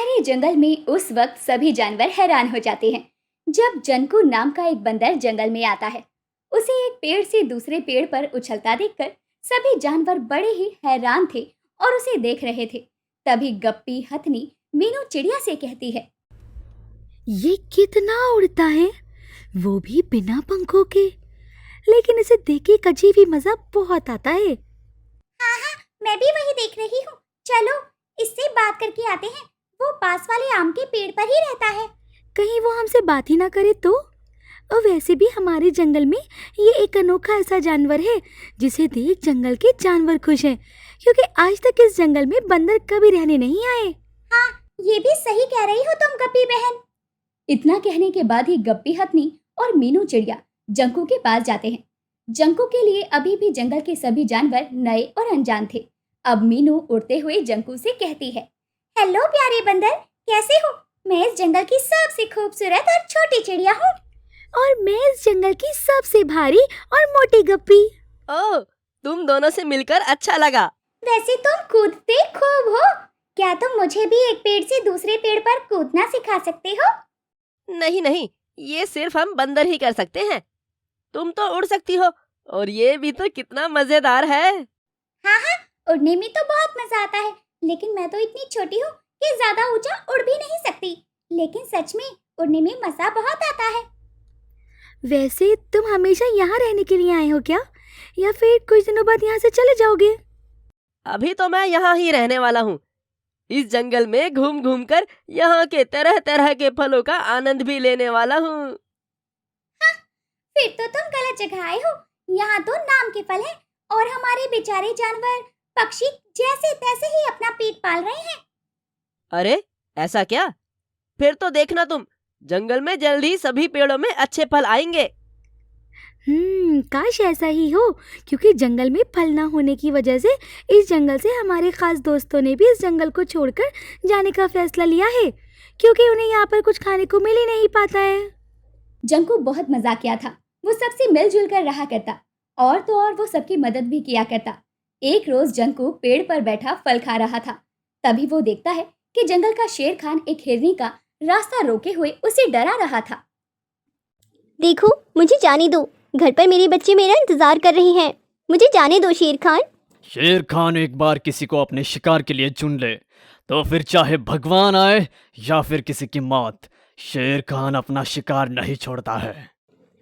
गहरे जंगल में उस वक्त सभी जानवर हैरान हो जाते हैं जब जंकू नाम का एक बंदर जंगल में आता है। उसे एक पेड़ से दूसरे पेड़ पर उछलता देखकर सभी जानवर बड़े ही हैरान थे और उसे देख रहे थे। तभी गप्पी हथनी मीनू चिड़िया से कहती है, ये कितना उड़ता है, वो भी बिना पंखों के। लेकिन इसे देख के एक अजीब ही मजा बहुत आता है। हाँ हाँ, मैं भी वही देख रही हूँ। चलो इससे बात करके आते हैं। वो पास वाले आम के पेड़ पर ही रहता है। कहीं वो हमसे बात ही ना करे तो। और वैसे भी हमारे जंगल में ये एक अनोखा ऐसा जानवर है जिसे देख जंगल के जानवर खुश हैं, क्योंकि आज तक इस जंगल में बंदर कभी रहने नहीं आए। हाँ, ये भी सही कह रही हो तुम गप्पी बहन। इतना कहने के बाद ही गप्पी हथनी और मीनू चिड़िया जंकू के पास जाते हैं। जंकू के लिए अभी भी जंगल के सभी जानवर नए और अनजान थे। अब मीनू उड़ते हुए जंकू से कहती है, हेलो प्यारे बंदर, कैसे हो? मैं इस जंगल की सबसे खूबसूरत और छोटी चिड़िया हूँ। और मैं इस जंगल की सबसे भारी और मोटी गप्पी। ओह, तुम दोनों से मिलकर अच्छा लगा। वैसे तुम कूदते खूब हो। क्या तुम मुझे भी एक पेड़ से दूसरे पेड़ पर कूदना सिखा सकते हो? नहीं नहीं, ये सिर्फ हम बंदर ही कर सकते हैं। तुम तो उड़ सकती हो और ये भी तो कितना मजेदार है। हाँ हाँ, उड़ने में तो बहुत मजा आता है, लेकिन मैं तो इतनी छोटी हूँ कि ज्यादा ऊंचा उड़ भी नहीं सकती। लेकिन सच में उड़ने में मजा बहुत आता है। वैसे तुम हमेशा यहाँ रहने के लिए आए हो क्या, या फिर कुछ दिनों बाद यहाँ से चले जाओगे? अभी तो मैं यहाँ ही रहने वाला हूँ। इस जंगल में घूम घूम कर यहाँ के तरह तरह के फलों का आनंद भी लेने वाला हूँ। हाँ, फिर तो तुम गलत जगह आए हो। यहाँ तो नाम के फल हैं और हमारे बेचारे जानवर पक्षी जैसे तैसे ही अपना पेट पाल रहे हैं। अरे ऐसा क्या? फिर तो देखना तुम, जंगल में जल्द ही सभी पेड़ों में अच्छे फल आएंगे। काश ऐसा ही हो, क्योंकि जंगल में फल ना होने की वजह से इस जंगल से हमारे खास दोस्तों ने भी इस जंगल को छोड़कर जाने का फैसला लिया है, क्योंकि उन्हें यहाँ पर कुछ खाने को मिल ही नहीं पाता है। जंकू बहुत मजाकिया था। वो सबसे मिलजुल कर रहा करता और तो और वो सबकी मदद भी किया करता। एक रोज जंकू पेड़ पर बैठा फल खा रहा था। तभी वो देखता है कि जंगल का शेर खान एक हिरनी का रास्ता रोके हुए उसे डरा रहा था। देखो, मुझे जाने दो। घर पर मेरे बच्चे मेरा इंतजार कर रहे हैं। मुझे जाने दो शेर खान। शेर खान एक बार किसी को अपने शिकार के लिए चुन ले तो फिर चाहे भगवान आए या फिर किसी की मौत, शेर खान अपना शिकार नहीं छोड़ता है।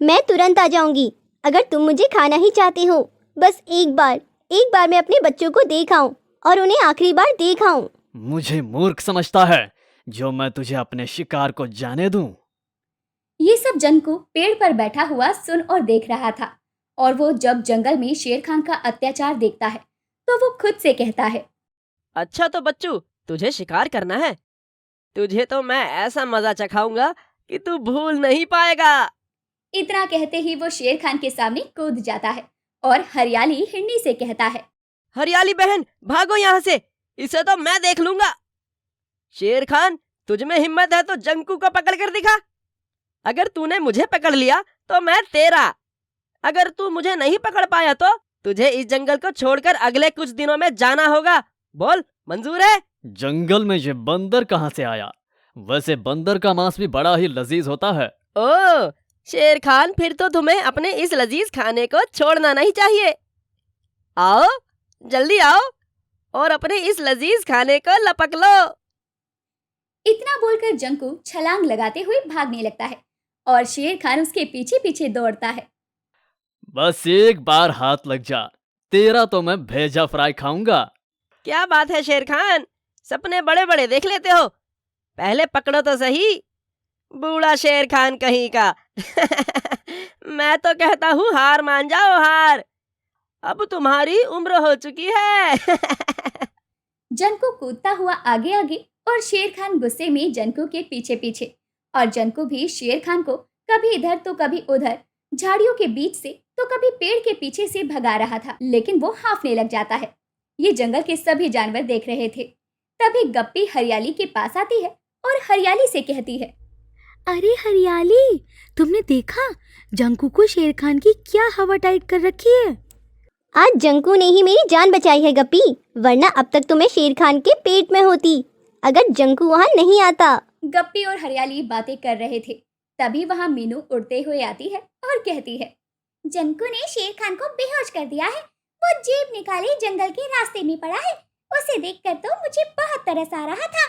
मैं तुरंत आ जाऊंगी। अगर तुम मुझे खाना ही चाहते हो, बस एक बार मैं अपने बच्चों को देख आऊं और उन्हें आखिरी बार देख आऊं। मुझे मूर्ख समझता है जो मैं तुझे अपने शिकार को जाने दूं। ये सब जंकू पेड़ पर बैठा हुआ सुन और देख रहा था, और वो जब जंगल में शेर खान का अत्याचार देखता है तो वो खुद से कहता है, अच्छा तो बच्चू, तुझे शिकार करना है? तुझे तो मैं ऐसा मजा चखाऊंगा कि तू भूल नहीं पाएगा। इतना कहते ही वो शेर खान के सामने कूद जाता है और हरियाली हिरनी से कहता है, हरियाली बहन, भागो यहाँ से, इसे तो मैं देख लूंगा। शेर खान, तुझ में हिम्मत है तो जंकू को पकड़ कर दिखा। अगर तूने मुझे पकड़ लिया तो मैं तेरा। अगर तू मुझे नहीं पकड़ पाया तो तुझे इस जंगल को छोड़कर अगले कुछ दिनों में जाना होगा। बोल, मंजूर है? जंगल में ये बंदर कहाँ से आया? वैसे बंदर का मांस भी बड़ा ही लजीज होता है। ओह शेर खान, फिर तो तुम्हें अपने इस लजीज खाने को छोड़ना नहीं चाहिए। आओ, जल्दी आओ और अपने इस लजीज खाने को लपक लो। इतना बोलकर जंकू छलांग लगाते हुए भागने लगता है और शेर खान उसके पीछे पीछे दौड़ता है। बस एक बार हाथ लग जा, तेरा तो मैं भेजा फ्राई खाऊंगा। क्या बात है शेर खान, सपने बड़े बड़े देख लेते हो। पहले पकड़ो तो सही, बूढ़ा शेर खान कहीं का। मैं तो कहता हूँ हार मान जाओ, हार। अब तुम्हारी उम्र हो चुकी है। जंकू कूदता हुआ आगे आगे और शेर खान गुस्से में जंकू के पीछे पीछे, और जंकू भी शेर खान को कभी इधर तो कभी उधर, झाड़ियों के बीच से तो कभी पेड़ के पीछे से भगा रहा था, लेकिन वो हांफने लग जाता है। ये जंगल के सभी जानवर देख रहे थे। तभी गप्पी हरियाली के पास आती है और हरियाली से कहती है, अरे हरियाली, तुमने देखा जंकू को शेर खान की क्या हवा टाइट कर रखी है? आज जंकू ने ही मेरी जान बचाई है गप्पी, वरना अब तक तो मैं शेर खान के पेट में होती। अगर जंकू वहाँ नहीं आता। गप्पी और हरियाली बातें कर रहे थे। तभी वहाँ मीनू उड़ते हुए आती है और कहती है, जंकू ने शेर खान को बेहोश कर दिया है। वो जेब निकाले जंगल के रास्ते में पड़ा है। उसे देखकर तो मुझे बहुत तरस आ रहा था।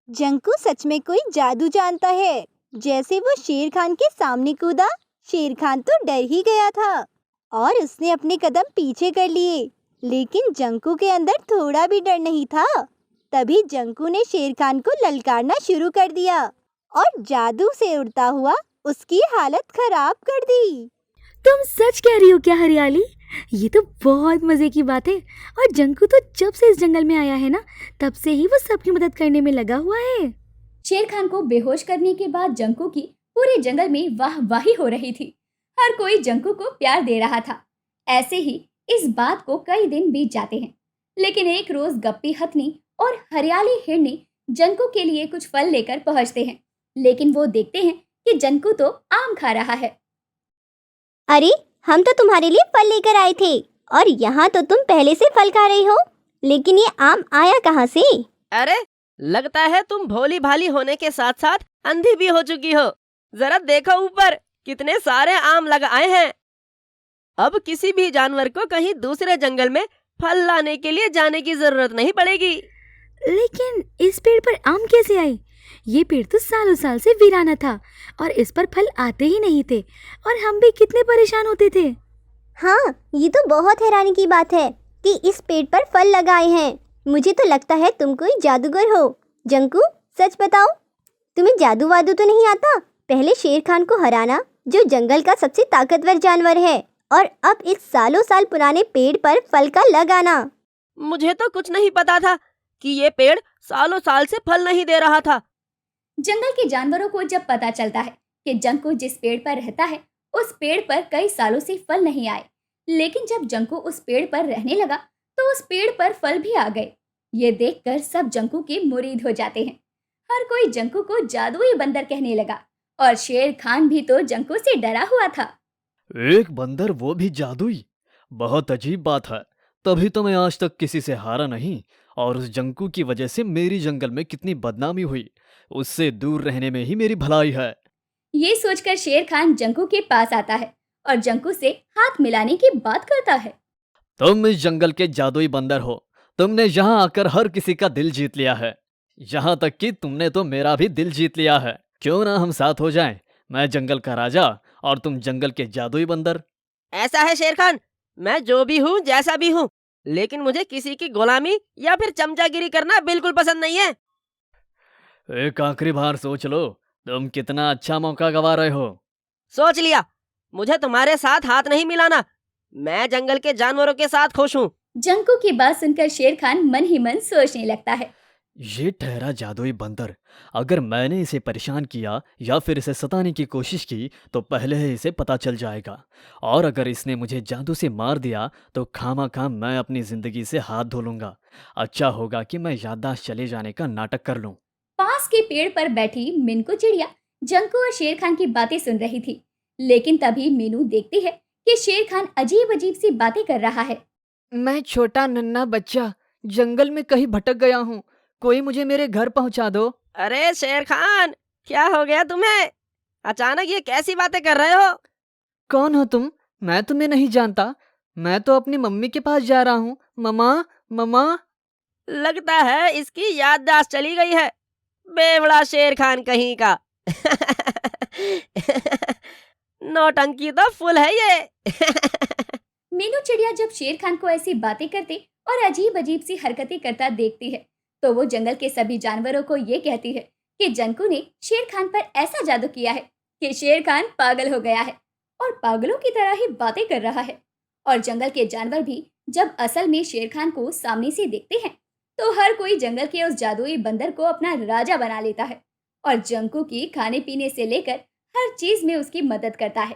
जंकू सच में कोई जादू जानता है। जैसे वो शेर खान के सामने कूदा, शेर खान तो डर ही गया था और उसने अपने कदम पीछे कर लिए। लेकिन जंकू के अंदर थोड़ा भी डर नहीं था। तभी जंकू ने शेर खान को ललकारना शुरू कर दिया और जादू से उड़ता हुआ उसकी हालत खराब कर दी। तुम सच कह रही हो क्या हरियाली? ये तो बहुत मजे की बात है। और जंकू तो जब से इस जंगल में आया है ना, तब से ही वो सबकी मदद करने में लगा हुआ है। शेर खान को बेहोश करने के बाद जंकू की पूरे जंगल में वाहवाही हो रही थी। हर कोई जंकू को प्यार दे रहा था। ऐसे ही इस बात को कई दिन बीत जाते हैं। लेकिन एक रोज गप्पी हथनी और हरियाली हिरनी जंकू के लिए कुछ फल लेकर पहुंचते हैं। लेकिन वो देखते हैं कि जंकू तो आम खा रहा है। अरे, हम तो तुम्हारे लिए फल लेकर आए थे और यहाँ तो तुम पहले से फल खा रही हो। लेकिन ये आम आया कहाँ से? अरे, लगता है तुम भोली भाली होने के साथ साथ अंधी भी हो चुकी हो। जरा देखो ऊपर, कितने सारे आम लग आए हैं। अब किसी भी जानवर को कहीं दूसरे जंगल में फल लाने के लिए जाने की जरूरत नहीं पड़ेगी। लेकिन इस पेड़ पर आम कैसे आए? ये पेड़ तो सालों साल से वीराना था और इस पर फल आते ही नहीं थे और हम भी कितने परेशान होते थे। हाँ, ये तो बहुत हैरानी की बात है कि इस पेड़ पर फल लगाए हैं। मुझे तो लगता है तुम कोई जादूगर हो। जंकू, सच बताओ, तुम्हें जादू वादू तो नहीं आता? पहले शेर खान को हराना, जो जंगल का सबसे ताकतवर जानवर है, और अब इस सालों साल पुराने पेड़ पर फल का लगाना। मुझे तो कुछ नहीं पता था कि ये पेड़ सालों साल से फल नहीं दे रहा था। जंगल के जानवरों को जब पता चलता है कि जंकू जिस पेड़ पर रहता है उस पेड़ पर कई सालों से फल नहीं आए, लेकिन जब जंकू उस पेड़ पर रहने लगा तो उस पेड़ पर फल भी आ गए। ये देखकर सब जंकू के मुरीद हो जाते हैं। हर कोई जंकू को जादुई बंदर कहने लगा और शेर खान भी तो जंकू से डरा हुआ था। एक बंदर, वो भी जादुई? बहुत अजीब बात है। तभी तो मैं आज तक किसी से हारा नहीं। और उस जंकू की वजह से मेरी जंगल में कितनी बदनामी हुई। उससे दूर रहने में ही मेरी भलाई है। ये सोचकर शेर खान जंकू के पास आता है और जंकू से हाथ मिलाने की बात करता है। तुम इस जंगल के जादुई बंदर हो। तुमने यहाँ आकर हर किसी का दिल जीत लिया है। यहाँ तक कि तुमने तो मेरा भी दिल जीत लिया है। क्यों ना हम साथ हो जाएं? मैं जंगल का राजा और तुम जंगल के जादुई बंदर। ऐसा है शेर खान, मैं जो भी हूँ, जैसा भी हूँ, लेकिन मुझे किसी की गुलामी या फिर चमचागिरी करना बिल्कुल पसंद नहीं है। एक आखिरी बार सोच लो, तुम कितना अच्छा मौका गवा रहे हो। सोच लिया, मुझे तुम्हारे साथ हाथ नहीं मिलाना। मैं जंगल के जानवरों के साथ खुश हूँ। जंकू की बात सुनकर शेर खान मन ही मन सोचने लगता है। ये ठहरा जादुई बंदर, अगर मैंने इसे परेशान किया या फिर इसे सताने की कोशिश की तो पहले ही इसे पता चल जाएगा। और अगर इसने मुझे जादू से मार दिया तो खामा मैं अपनी जिंदगी से हाथ धो लूंगा। अच्छा होगा कि मैं याददाश्त चले जाने का नाटक कर लूं। पास के पेड़ पर बैठी मिनको चिड़िया जंकू और शेर खान की बातें सुन रही थी। लेकिन तभी मीनू देखती है कि शेर खान अजीब अजीब सी बातें कर रहा है। मैं छोटा नन्हा बच्चा जंगल में कहीं भटक गया हूँ। कोई मुझे मेरे घर पहुँचा दो। अरे शेर खान, क्या हो गया तुम्हें? अचानक ये कैसी बातें कर रहे हो? कौन हो तुम? मैं तुम्हें नहीं जानता। मैं तो अपनी मम्मी के पास जा रहा हूँ। मम्मा, मम्मा। लगता है इसकी याददाश्त चली गई है। बेवड़ा शेर खान कहीं का। नौटंकी तो फुल है ये। मीनू चिड़िया जब शेर खान को ऐसी बातें करते और अजीब अजीब सी हरकतें करता देखती है तो वो जंगल के सभी जानवरों को ये कहती है कि जंकू ने शेर खान पर ऐसा जादू किया है कि शेर खान पागल हो गया है और पागलों की तरह ही बातें कर रहा है। और जंगल के जानवर भी जब असल में शेर खान को सामने से देखते हैं तो हर कोई जंगल के उस जादुई बंदर को अपना राजा बना लेता है और जंकू की खाने पीने से लेकर हर चीज में उसकी मदद करता है,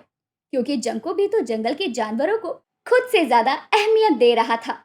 क्योंकि जंकू भी तो जंगल के जानवरों को खुद से ज्यादा अहमियत दे रहा था।